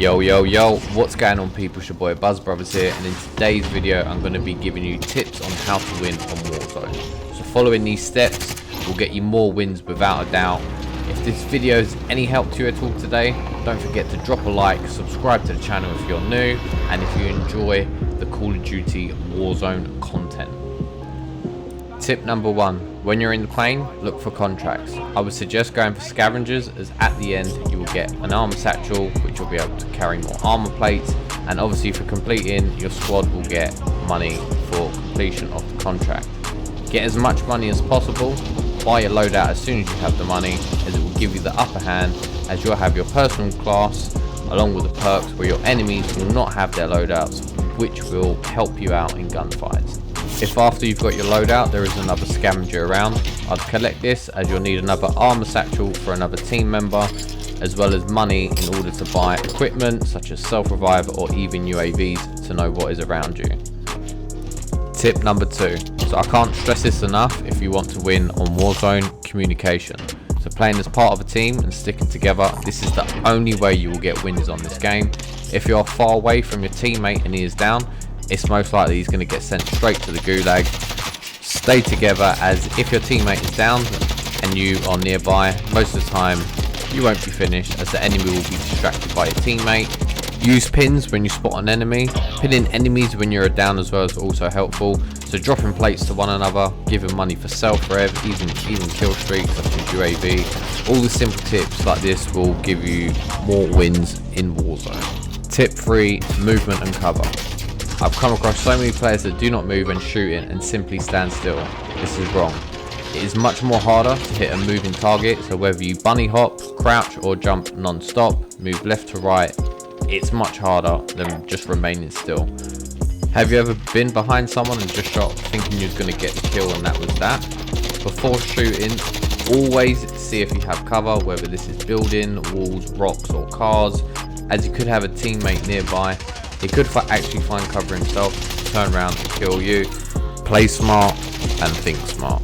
Yo, what's going on people, it's your boy Buzz Brothers here, and in today's video I'm going to be giving you tips on how to win on Warzone. So following these steps will get you more wins without a doubt. If this video is any help to you at all today, don't forget to drop a like, subscribe to the channel if you're new, and if you enjoy the Call of Duty Warzone content. Tip number 1, when you're in the plane, look for contracts. I would suggest going for scavengers, as at the end you will get an armor satchel which will be able to carry more armor plates, and obviously for completing, your squad will get money for completion of the contract. Get as much money as possible, buy your loadout as soon as you have the money, as it will give you the upper hand, as you'll have your personal class along with the perks where your enemies will not have their loadouts, which will help you out in gunfights. If after you've got your loadout there is another scavenger around, I'd collect this, as you'll need another armor satchel for another team member, as well as money in order to buy equipment such as self-revive or even UAVs to know what is around you. Tip number 2, so I can't stress this enough if you want to win on Warzone: communication. So playing as part of a team and sticking together, this is the only way you will get wins on this game. If you are far away from your teammate and he is down, it's most likely he's going to get sent straight to the gulag. Stay together, as if your teammate is down and you are nearby, most of the time you won't be finished, as the enemy will be distracted by your teammate. Use pins when you spot an enemy. Pinning enemies when you're down as well is also helpful. So dropping plates to one another, giving money for self-rev, even kill streaks such as UAV. All the simple tips like this will give you more wins in Warzone. Tip 3, movement and cover. I've come across so many players that do not move when shooting and simply stand still. This is wrong. It is much more harder to hit a moving target, so whether you bunny hop, crouch or jump non-stop, move left to right, it's much harder than just remaining still. Have you ever been behind someone and just shot thinking you was going to get the kill and that was that? Before shooting, always see if you have cover, whether this is building, walls, rocks or cars, as you could have a teammate nearby. He could actually find cover himself, turn around and kill you. Play smart and think smart.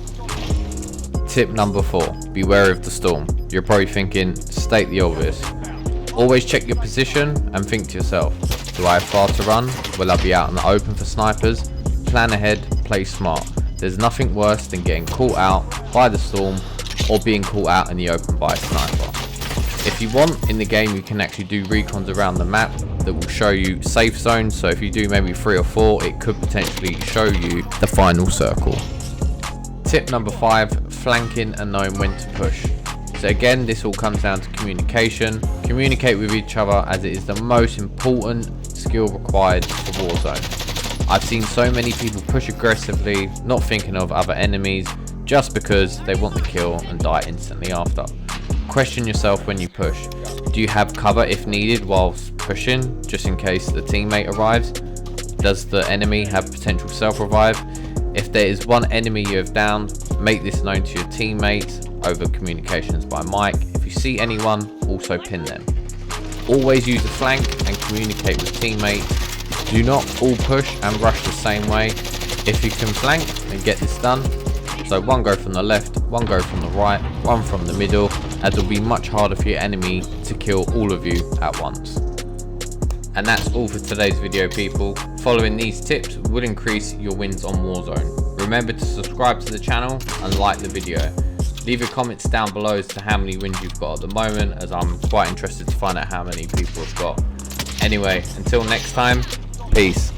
Tip number 4, beware of the storm. You're probably thinking, state the obvious. Always check your position and think to yourself, do I have far to run? Will I be out in the open for snipers? Plan ahead, play smart. There's nothing worse than getting caught out by the storm or being caught out in the open by a sniper. If you want, in the game you can actually do recons around the map that will show you safe zones, so if you do maybe 3 or 4, it could potentially show you the final circle. Tip number 5, flanking and knowing when to push. So again, this all comes down to communication. Communicate with each other, as it is the most important skill required for Warzone. I've seen so many people push aggressively, not thinking of other enemies, just because they want the kill and die instantly after. Question yourself when you push. Do you have cover if needed whilst pushing, just in case the teammate arrives? Does the enemy have potential self-revive? If there is one enemy you have downed, make this known to your teammates over communications by mic. If you see anyone, also pin them. Always use a flank and communicate with teammates. Do not all push and rush the same way. If you can flank, then get this done. So one go from the left, one go from the right, one from the middle, as it will be much harder for your enemy to kill all of you at once. And that's all for today's video people. Following these tips will increase your wins on Warzone. Remember to subscribe to the channel and like the video. Leave your comments down below as to how many wins you've got at the moment, as I'm quite interested to find out how many people have got. Anyway, until next time, peace.